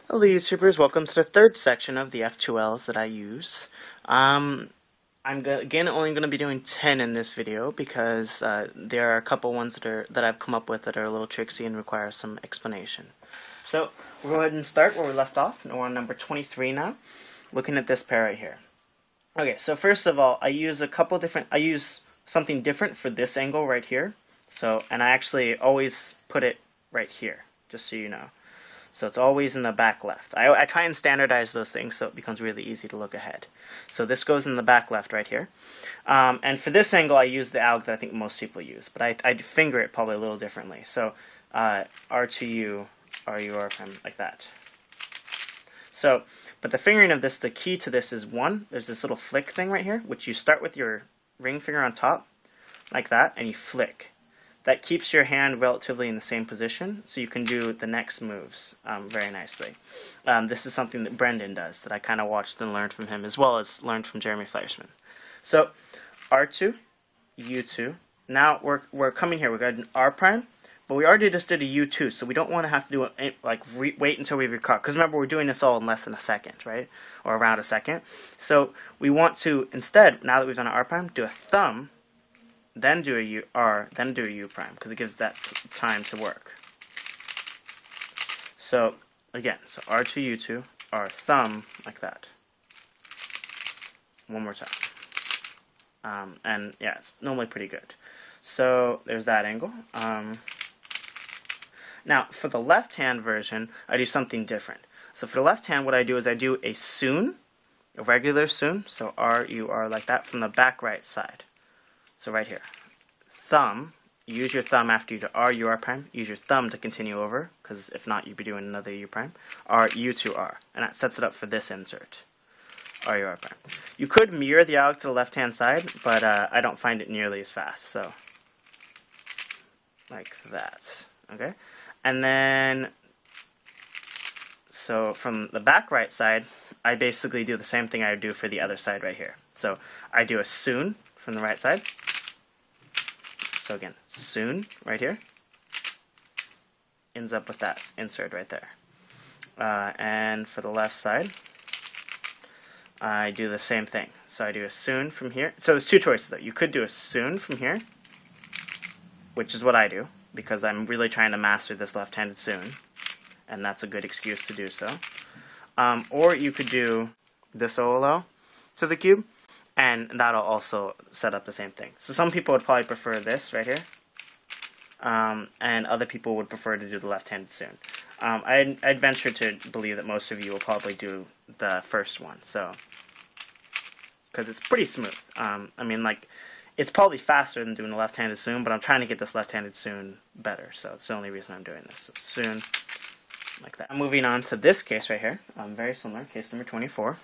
Hello YouTubers, welcome to the third section of the F2Ls that I use. I'm again only going to be doing 10 in this video because there are a couple ones that I've come up with that are a little tricksy and require some explanation. So we'll go ahead and start where we left off, and we're on number 23 now, looking at this pair right here. Okay, so first of all, I use something different for this angle right here. And I actually always put it right here, just so you know. So it's always in the back left. I try and standardize those things so it becomes really easy to look ahead. So this goes in the back left right here. And for this angle, I use the alg that I think most people use, but I finger it probably a little differently. So R2U, RUR prime, like that. So, but the fingering of this, the key to this is one, there's this little flick thing right here, which you start with your ring finger on top, like that, and you flick. That keeps your hand relatively in the same position, so you can do the next moves very nicely. This is something that Brendan does, that I kind of watched and learned from him, as well as learned from Jeremy Fleischman. So, R2, U2. Now we're coming here, we got an R prime, but we already just did a U2, so we don't want to have to do it, wait until we recall. Because remember, we're doing this all in less than a second, right? Or around a second. So we want to, instead, now that we've done an R prime, do a thumb, then do a U R, then do a U prime, because it gives that time to work. So again, so R2, U2, R thumb, like that. One more time. And yeah, it's normally pretty good. So there's that angle. Now for the left hand version, I do something different. So for the left hand, what I do is I do a soon, a regular soon, so R, U, R, like that, from the back right side. So right here, thumb, use your thumb after you do R, U, R prime, use your thumb to continue over, because if not, you'd be doing another U prime, R, U to R, and that sets it up for this insert, R, U, R prime. You could mirror the alg to the left-hand side, but I don't find it nearly as fast, so like that, okay? And then, so from the back right side, I basically do the same thing I do for the other side right here. So I do a soon from the right side. So again, soon, right here, ends up with that insert right there. And for the left side, I do the same thing. So I do a soon from here. So there's two choices though. You could do a soon from here, which is what I do, because I'm really trying to master this left-handed soon, and that's a good excuse to do so. Or you could do this OLO to the cube, and that'll also set up the same thing. So some people would probably prefer this right here, and other people would prefer to do the left-handed soon. I'd venture to believe that most of you will probably do the first one, so because it's pretty smooth. I mean, like, it's probably faster than doing the left-handed soon, but I'm trying to get this left-handed soon better, so that's the only reason I'm doing this. So soon, like that. Moving on to this case right here, very similar, case number 24.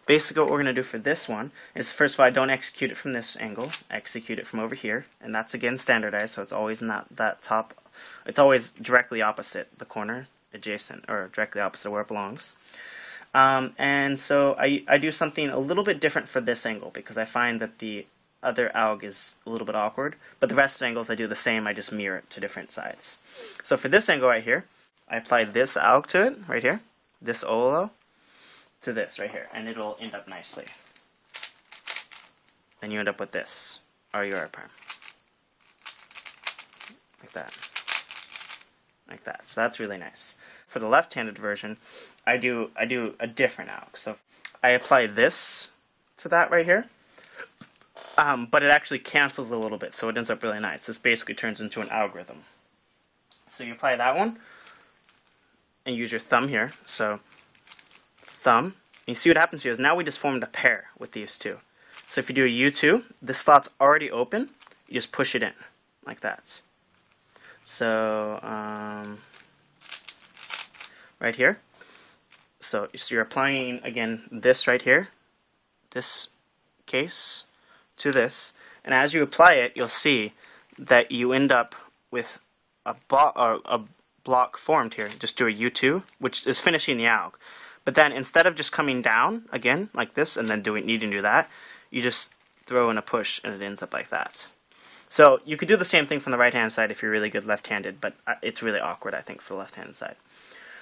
Basically what we're going to do for this one is, first of all, I don't execute it from this angle, I execute it from over here, and that's again standardized, so it's always not that top, it's always directly opposite the corner, adjacent, or directly opposite where it belongs. And so I do something a little bit different for this angle, because I find that the other alg is a little bit awkward, but the rest of the angles I do the same, I just mirror it to different sides. So for this angle right here, I apply this alg to it, right here, this OLO, to this right here, and it'll end up nicely. And you end up with this, RUR prime. Like that. Like that. So that's really nice. For the left-handed version, I do a different alg. So I apply this to that right here, but it actually cancels a little bit, so it ends up really nice. This basically turns into an algorithm. So you apply that one, and use your thumb here. So thumb, and you see what happens here is now we just formed a pair with these two. So if you do a U2, this slot's already open, you just push it in, like that. So, right here, so you're applying, again, this right here, this case, to this, and as you apply it, you'll see that you end up with a block formed here. Just do a U2, which is finishing the alg. But then instead of just coming down, again, like this, and then needing to do that, you just throw in a push, and it ends up like that. So you could do the same thing from the right-hand side if you're really good left-handed, but it's really awkward, I think, for the left-hand side.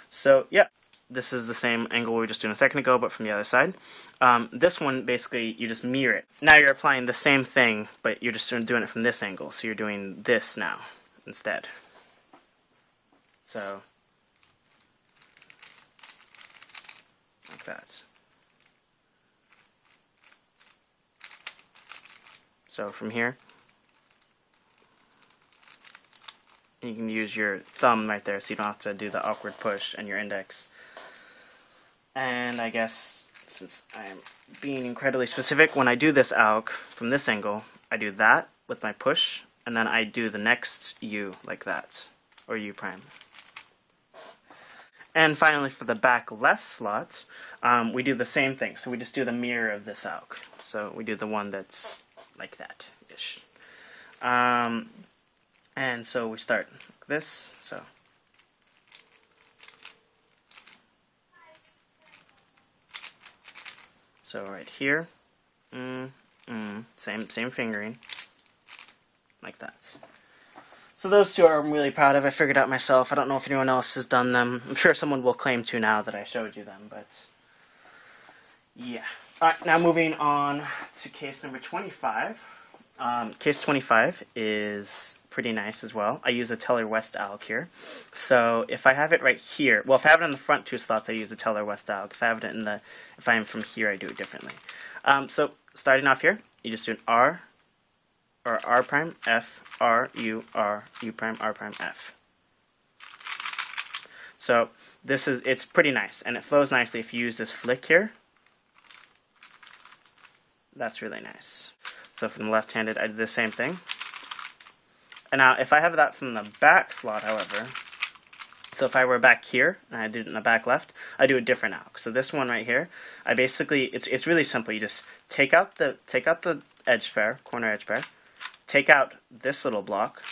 So yeah, this is the same angle we were just doing a second ago, but from the other side. This one, basically, you just mirror it. Now you're applying the same thing, but you're just doing it from this angle. So you're doing this now instead. So, like that. So from here, you can use your thumb right there so you don't have to do the awkward push and your index. And I guess, since I'm being incredibly specific, when I do this alg from this angle, I do that with my push, and then I do the next U like that, or U prime. And finally, for the back left slot, we do the same thing. So we just do the mirror of this alg. So we do the one that's like that-ish. And so we start like this. So right here, same fingering, like that. So those two I'm really proud of. I figured out myself. I don't know if anyone else has done them. I'm sure someone will claim to now that I showed you them, but yeah. Alright, now moving on to case number 25. Case 25 is pretty nice as well. I use a Teller West alg here. So if I have it right here, well, if I have it in the front two slots, I use a Teller West alg. If I have it if I am from here, I do it differently. So starting off here, you just do an R, or R prime, F, R, U prime, R prime, F. So it's pretty nice, and it flows nicely if you use this flick here. That's really nice. So from the left-handed, I did the same thing. And now, if I have that from the back slot, however, so if I were back here, and I did it in the back left, I do a different alg. So this one right here, I basically, it's really simple. You just take out the edge pair, corner edge pair, take out this little block,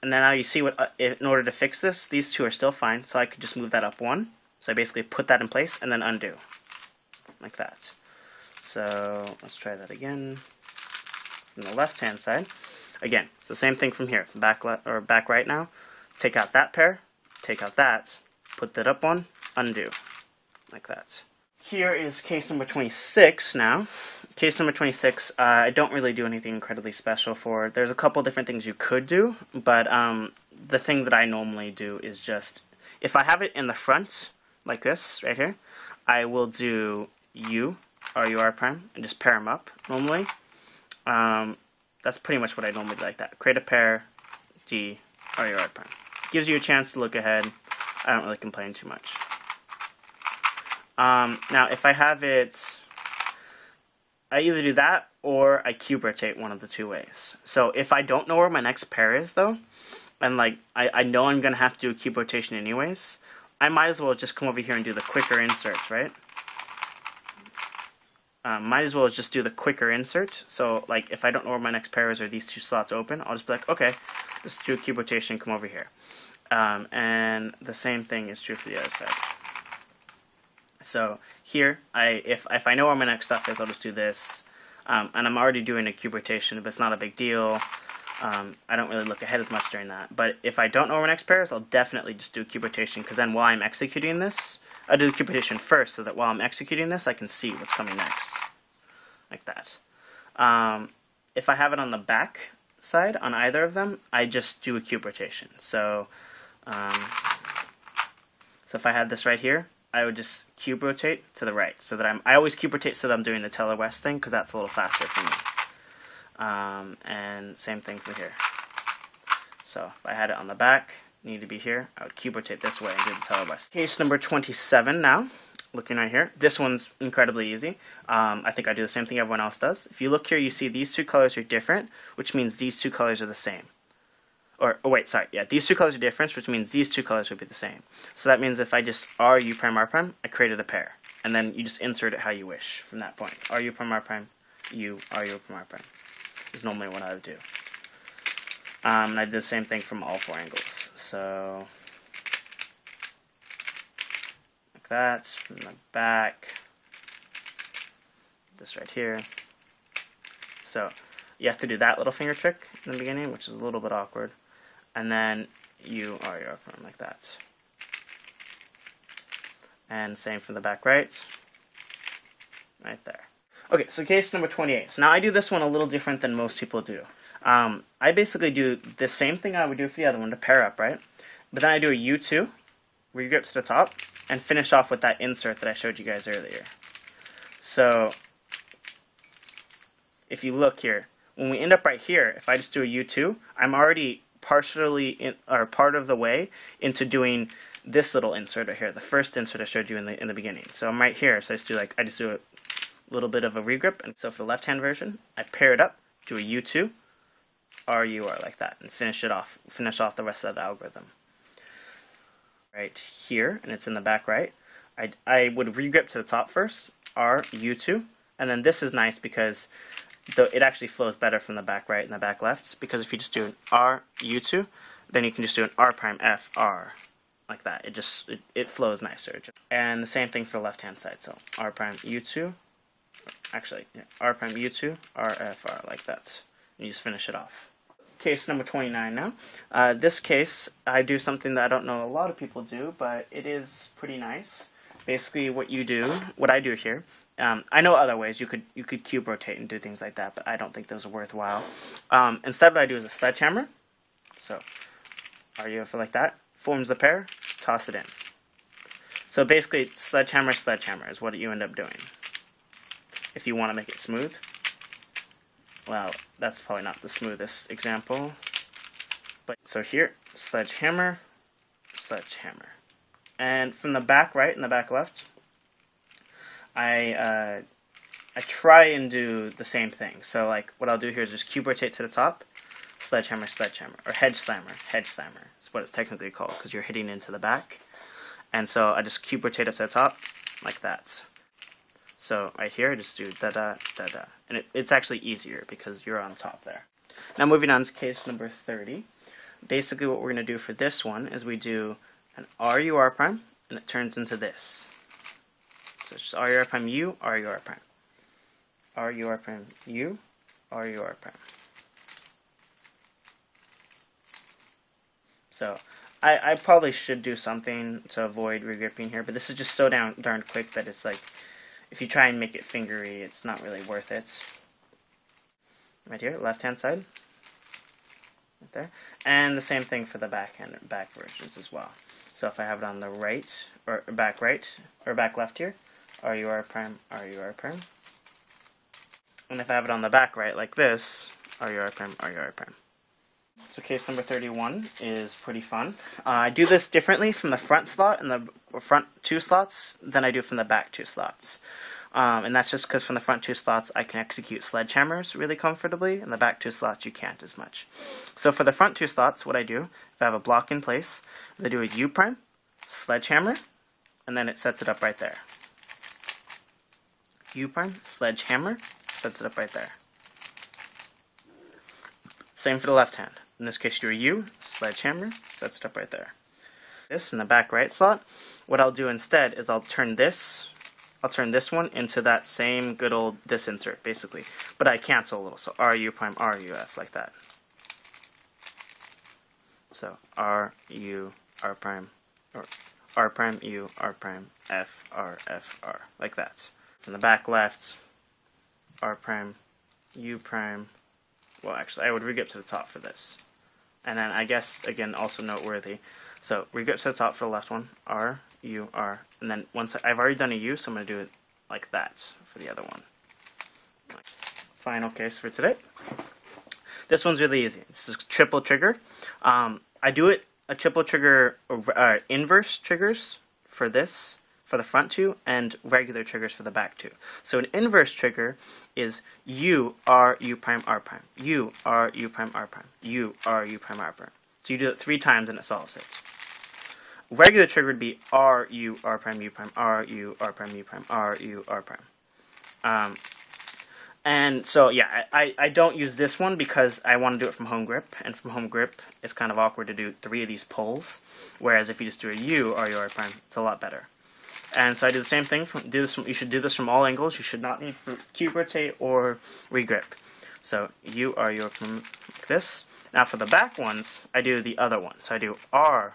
and then now you see what, in order to fix this, these two are still fine, so I could just move that up one. So I basically put that in place and then undo, like that. So let's try that again. From the left-hand side, again, it's the same thing from here. Back left or back right now. Take out that pair, take out that, put that up one, undo, like that. Here is case number 26 now. Case number 26, I don't really do anything incredibly special for. There's a couple different things you could do, but the thing that I normally do is just, if I have it in the front, like this, right here, I will do U, R prime, and just pair them up, normally. That's pretty much what I normally do like that. Create a pair, G, R prime. Gives you a chance to look ahead. I don't really complain too much. Now, if I have it, I either do that or I cube rotate one of the two ways. So if I don't know where my next pair is, though, and like I know I'm going to have to do a cube rotation anyways, I might as well just come over here and do the quicker inserts, right? Might as well just do the quicker insert. So like if I don't know where my next pair is or these two slots open, I'll just be like, okay, let's do a cube rotation, come over here. And the same thing is true for the other side. So here, if I know where my next stuff is, I'll just do this. And I'm already doing a cube rotation, but it's not a big deal. I don't really look ahead as much during that. But if I don't know where my next pair is, I'll definitely just do a cube rotation, because then while I'm executing this, I'll do the cube rotation first, so that while I'm executing this, I can see what's coming next. Like that. If I have it on the back side, on either of them, I just do a cube rotation. So if I had this right here, I would just cube rotate to the right, so that I always cube rotate so that I'm doing the Teller West thing, because that's a little faster for me. And same thing for here. So if I had it on the back, need to be here, I would cube rotate this way and do the Teller West. Case number 27 now. Looking right here, this one's incredibly easy. I think I do the same thing everyone else does. If you look here, you see these two colors are different, which means these two colors are the same. Or wait, sorry, yeah, these two colors are different, which means these two colors would be the same. So that means if I just R, U prime, R prime, I created a pair. And then you just insert it how you wish from that point. R, U prime, R prime, U, R, U prime, R prime is normally what I would do. And I did the same thing from all four angles. So that from the back, this right here. So you have to do that little finger trick in the beginning, which is a little bit awkward, and then you are your arm like that. and same for the back right, right there. Okay, so case number 28. So now I do this one a little different than most people do. I basically do the same thing I would do for the other one to pair up, right? But then I do a U2, regrip to the top, and finish off with that insert that I showed you guys earlier. So if you look here, when we end up right here, if I just do a U2, I'm already partially in, or part of the way into doing this little insert right here, the first insert I showed you in the beginning. So I'm right here, so I just do a little bit of a regrip, and so for the left hand version, I pair it up, do a U2, RUR like that, and finish off the rest of that algorithm. Right here, and it's in the back right, I would regrip to the top first, R, U2, and then this is nice because it actually flows better from the back right and the back left, because if you just do an R, U2, then you can just do an R prime F, R, like that. It flows nicer. And the same thing for the left hand side, so R prime, U2, actually, yeah, R prime, U2, R, F, R, like that. And you just finish it off. Case number 29 now. This case, I do something that I don't know a lot of people do, but it is pretty nice. Basically, what I do here, I know other ways. You could cube rotate and do things like that, but I don't think those are worthwhile. Instead, what I do is a sledgehammer. So, RUF like that. Forms the pair, toss it in. So basically, sledgehammer, sledgehammer is what you end up doing. If you want to make it smooth. Well, that's probably not the smoothest example. But so here, sledgehammer, sledgehammer. And from the back right and the back left, I try and do the same thing. So like what I'll do here is just cube rotate to the top, sledgehammer, sledgehammer, or hedge slammer. Hedge slammer is what it's technically called because you're hitting into the back. And so I just cube rotate up to the top like that. So right here, I just do da-da, da-da. And it's actually easier because you're on top there. Now moving on to case number 30. Basically what we're going to do for this one is we do an RUR prime, and it turns into this. So it's just RUR prime U, RUR prime. RUR prime U, RUR prime. So I probably should do something to avoid regripping here, but this is just so darn quick that it's like, if you try and make it fingery, it's not really worth it. Right here, left hand side. Right there. And the same thing for the back versions as well. So if I have it on the right, or back right, or back left here, RUR prime, RUR prime. And if I have it on the back right like this, RUR prime, RUR prime. So case number 31 is pretty fun. I do this differently from the front slot and the front two slots than I do from the back two slots. And that's just because from the front two slots I can execute sledgehammers really comfortably, and the back two slots you can't as much. So for the front two slots, what I do, if I have a block in place, I do a U prime, sledgehammer, and then it sets it up right there. U prime, sledgehammer, sets it up right there. Same for the left hand. In this case, you do a U, sledgehammer, sets it up right there. This in the back right slot, what I'll do instead is I'll turn this one into that same good old this insert, basically. But I cancel a little, so RU prime, RUF, like that. So RU, R prime, or R prime, U, R prime, F, R, F, R, like that. From the back left, R prime, U prime. Well, actually, I would regrip to the top for this. And then I guess, again, also noteworthy. So regrip to the top for the left one, R, U, R. And then once I've already done a U, so I'm going to do it like that for the other one. Final case for today. This one's really easy. It's just triple trigger. I do it a triple trigger, inverse triggers for this, for the front two, and regular triggers for the back two. So an inverse trigger is U, R, U prime, R prime. U, R, U prime, R prime. U, R, U prime, R prime. So you do it 3 times and it solves it. Regular trigger would be R, U, R prime, U prime, R, U, R prime, U prime, R, U, R prime. And so, yeah, I don't use this one because I want to do it from home grip, and from home grip, it's kind of awkward to do 3 of these pulls, whereas if you just do a U, R, U, R prime, it's a lot better. And so I do the same thing. You should do this from all angles. You should not need to cube rotate or regrip. So U, R, U, R prime, like this. Now for the back ones, I do the other one. So I do R,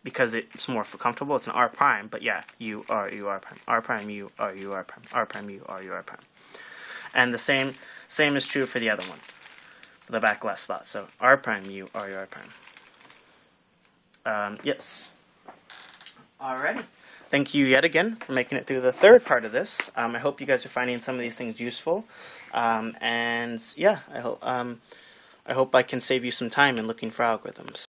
because it's more comfortable. It's an R prime, but yeah, U R U R prime, R prime U R U R prime, R prime U R U R prime. And the same is true for the other one, for the back left slot. So R prime U R U R prime. Yes. Alrighty. Thank you yet again for making it through the third part of this. I hope you guys are finding some of these things useful. And yeah, I hope I can save you some time in looking for algorithms.